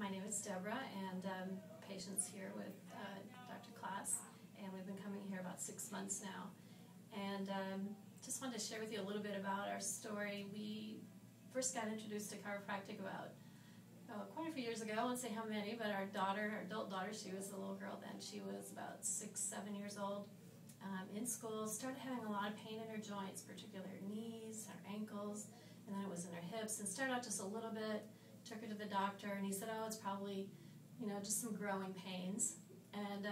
My name is Deborah, and patient's here with Dr. Klaas, and we've been coming here about 6 months now. And just wanted to share with you a little bit about our story. We first got introduced to chiropractic about quite a few years ago. I won't say how many, but our adult daughter, she was a little girl then. She was about 6, 7 years old. In school, started having a lot of pain in her joints, particularly her knees, her ankles, and then it was in her hips. And started out just a little bit. Took her to the doctor, and he said, "Oh, it's probably, just some growing pains." And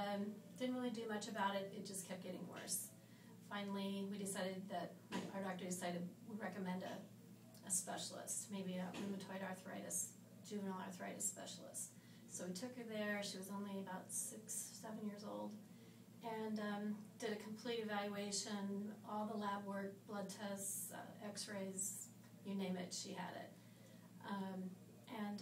didn't really do much about it. It just kept getting worse. Finally, we decided that our doctor decided we'd recommend a specialist, maybe a rheumatoid arthritis, juvenile arthritis specialist. So we took her there. She was only about 6, 7 years old, and did a complete evaluation, all the lab work, blood tests, x-rays, you name it, she had it. And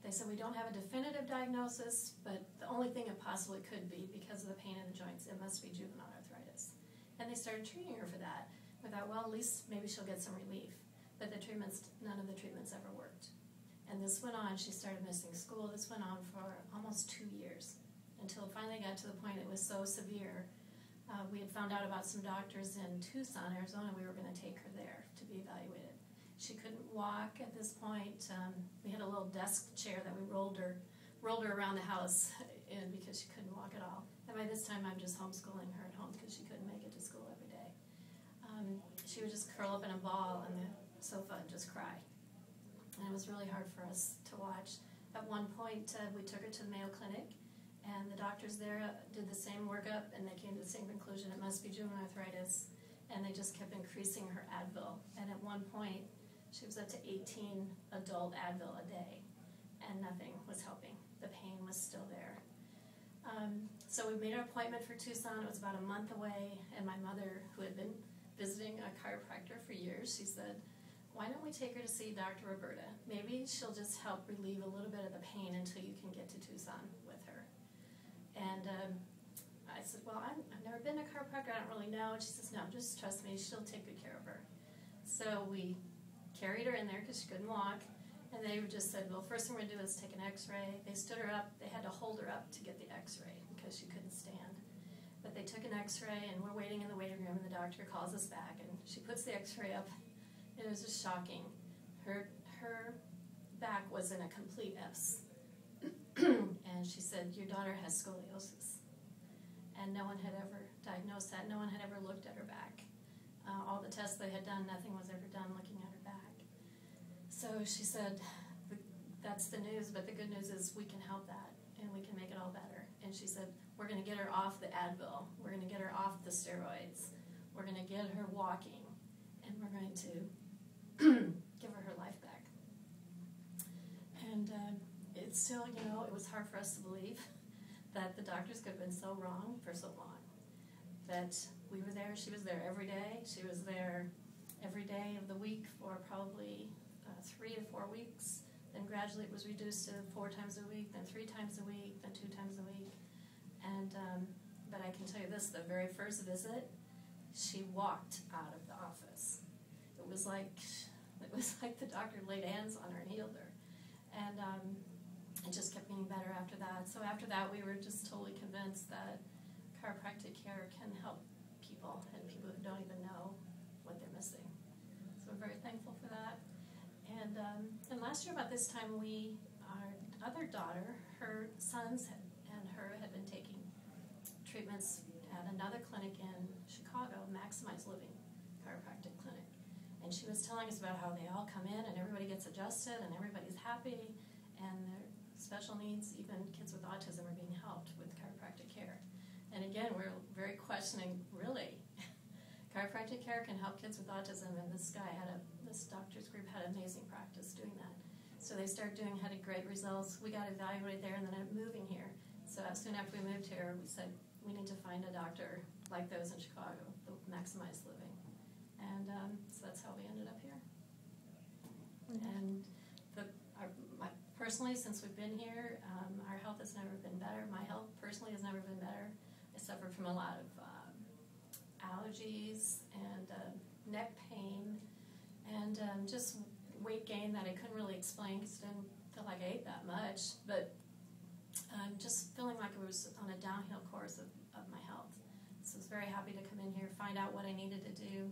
they said, we don't have a definitive diagnosis, but the only thing it possibly could be, because of the pain in the joints, it must be juvenile arthritis. And they started treating her for that. We thought, well, at least maybe she'll get some relief. But none of the treatments ever worked. And this went on. She started missing school. This went on for almost 2 years, until it finally got to the point it was so severe. We had found out about some doctors in Tucson, Arizona. We were going to take her there to be evaluated. She couldn't walk at this point. We had a little desk chair that we rolled her around the house in because she couldn't walk at all. And by this time, I'm just homeschooling her at home because she couldn't make it to school every day. She would just curl up in a ball on the sofa and just cry. And it was really hard for us to watch. At one point, we took her to the Mayo Clinic, and the doctors there did the same workup, and they came to the same conclusion: it must be juvenile arthritis. And they just kept increasing her Advil. And at one point, she was up to 18 adult Advil a day, and nothing was helping. The pain was still there. So we made our appointment for Tucson. It was about a month away, and my mother, who had been visiting a chiropractor for years, she said, "Why don't we take her to see Dr. Roberta? Maybe she'll just help relieve a little bit of the pain until you can get to Tucson with her." And I said, "Well, I've never been to a chiropractor. I don't really know." And she says, "No, just trust me. She'll take good care of her." So we carried her in there because she couldn't walk, and they just said, "Well, first thing we're going to do is take an x-ray." They stood her up. They had to hold her up to get the x-ray because she couldn't stand. But they took an x-ray, and we're waiting in the waiting room, and the doctor calls us back, and she puts the x-ray up. It was just shocking. Her back was in a complete S. And she said, "Your daughter has scoliosis." And no one had ever diagnosed that. No one had ever looked at her back. All the tests they had done, nothing was ever done looking at her back. So she said, "That's the news, but the good news is we can help that, and we can make it all better." And she said, "We're going to get her off the Advil. We're going to get her off the steroids. We're going to get her walking, and we're going to give her life back." And it's still, it was hard for us to believe that the doctors could have been so wrong for so long. That we were there, she was there every day. She was there every day of the week for probably 3 to 4 weeks. Then gradually it was reduced to 4 times a week, then 3 times a week, then 2 times a week. And but I can tell you this: the very first visit, she walked out of the office. It was like the doctor laid hands on her and healed her. And it just kept getting better after that. So after that, we were just totally convinced that chiropractic care can help people, and people who don't even know what they're missing. So we're very thankful for that. And last year about this time, our other daughter, her sons and her had been taking treatments at another clinic in Chicago, Maximize Living Chiropractic Clinic. And she was telling us about how they all come in and everybody gets adjusted and everybody's happy, and their special needs, even kids with autism, are being helped with chiropractic care. And again, we're very questioning, really, chiropractic care can help kids with autism, and this doctor's group had amazing practice doing that. So they started had great results. We got evaluated there, and then ended up moving here. So soon after we moved here, we said, we need to find a doctor like those in Chicago, the Maximize Living. And so that's how we ended up here. And personally, since we've been here, our health has never been better. My health personally has never been better. I suffered from a lot of allergies and neck pain and just weight gain that I couldn't really explain because I didn't feel like I ate that much, but just feeling like I was on a downhill course of my health. So I was very happy to come in here, find out what I needed to do.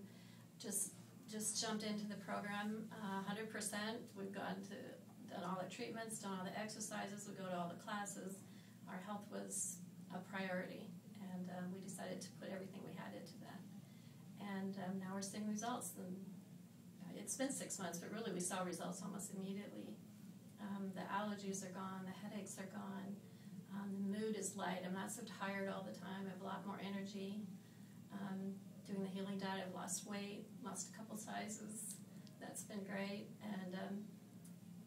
Just jumped into the program 100%. We've done all the treatments, done all the exercises, we go to all the classes. Our health was a priority, and we decided to put everything we had into that. And now we're seeing results. And it's been 6 months, but really we saw results almost immediately. The allergies are gone, the headaches are gone, the mood is light. I'm not so tired all the time. I have a lot more energy. Doing the healing diet, I've lost weight, lost a couple sizes. That's been great, and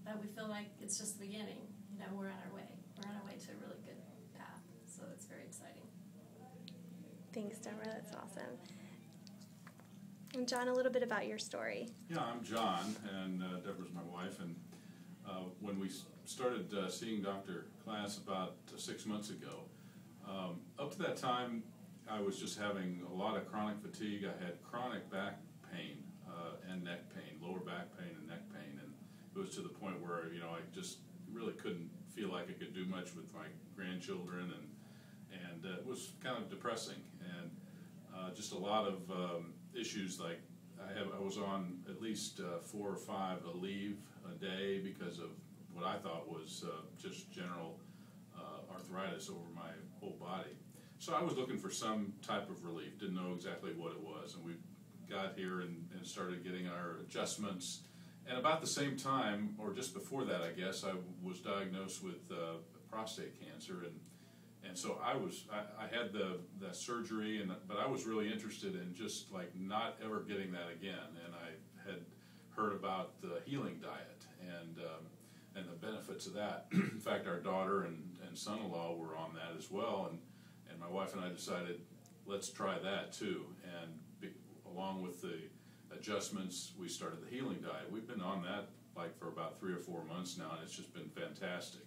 but we feel like it's just the beginning. You know, we're on our way. We're on our way to a really good path, so it's very exciting. Thanks, Deborah. That's awesome. And John, a little bit about your story. Yeah, I'm John, and Deborah's my wife. And when we started seeing Dr. Klass about 6 months ago, up to that time, I was just having a lot of chronic fatigue. I had chronic back pain and neck pain, lower back pain and neck pain, and it was to the point where I just really couldn't feel like I could do much with my grandchildren, and it was kind of depressing, and just a lot of issues. Like I was on at least 4 or 5 Aleve a day because of what I thought was just general arthritis over my whole body. So I was looking for some type of relief, didn't know exactly what it was, and we got here and started getting our adjustments. And about the same time, or just before that, I guess, I was diagnosed with prostate cancer, and so I had the surgery, but I was really interested in just like not ever getting that again. And I had heard about the healing diet and the benefits of that. In fact, our daughter and son-in-law were on that as well, and my wife and I decided, let's try that too. And along with the adjustments, we started the healing diet. We've been on that like for about 3 or 4 months now, and it's just been fantastic.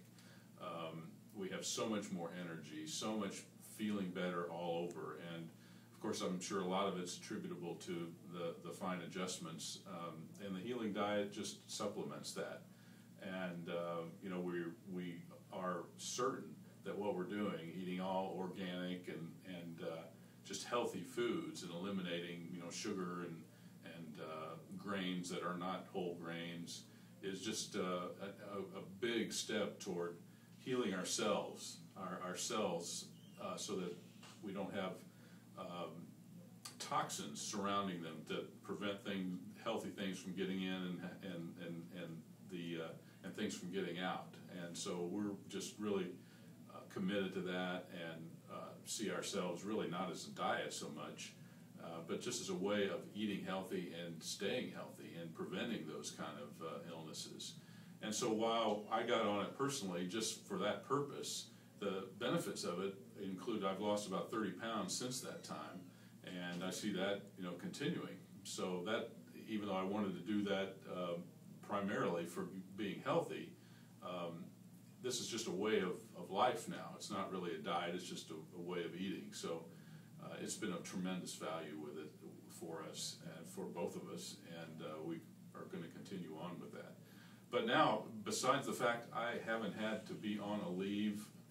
We have so much more energy, so much feeling better all over, and of course I'm sure a lot of it's attributable to the fine adjustments, and the healing diet just supplements that. And we are certain that what we're doing, eating all organic and just healthy foods, and eliminating sugar and grains that are not whole grains, is just a big step toward healing our cells, so that we don't have toxins surrounding them that prevent healthy things from getting in and things from getting out. And so we're just really committed to that, and see ourselves really not as a diet so much, but just as a way of eating healthy and staying healthy and preventing those kind of illnesses. And so while I got on it personally just for that purpose, the benefits of it include I've lost about 30 pounds since that time, and I see that continuing. So that, even though I wanted to do that primarily for being healthy, this is just a way of life now. It's not really a diet, it's just a way of eating. So it's been a tremendous value with it for us and for both of us, and we are going to continue on with that. But now, besides the fact I haven't had to be on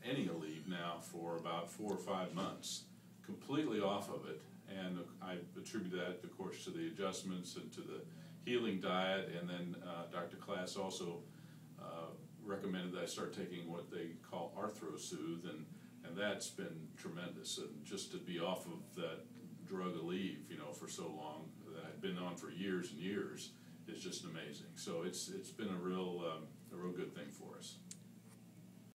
any Aleve now for about 4 or 5 months, completely off of it, and I attribute that, of course, to the adjustments and to the healing diet, and then Dr. Klass also recommended that I start taking what they call ArthroSoothe, and that's been tremendous. And just to be off of that drug Aleve, for so long, that I've been on for years and years, is just amazing. So it's been a real good thing for us.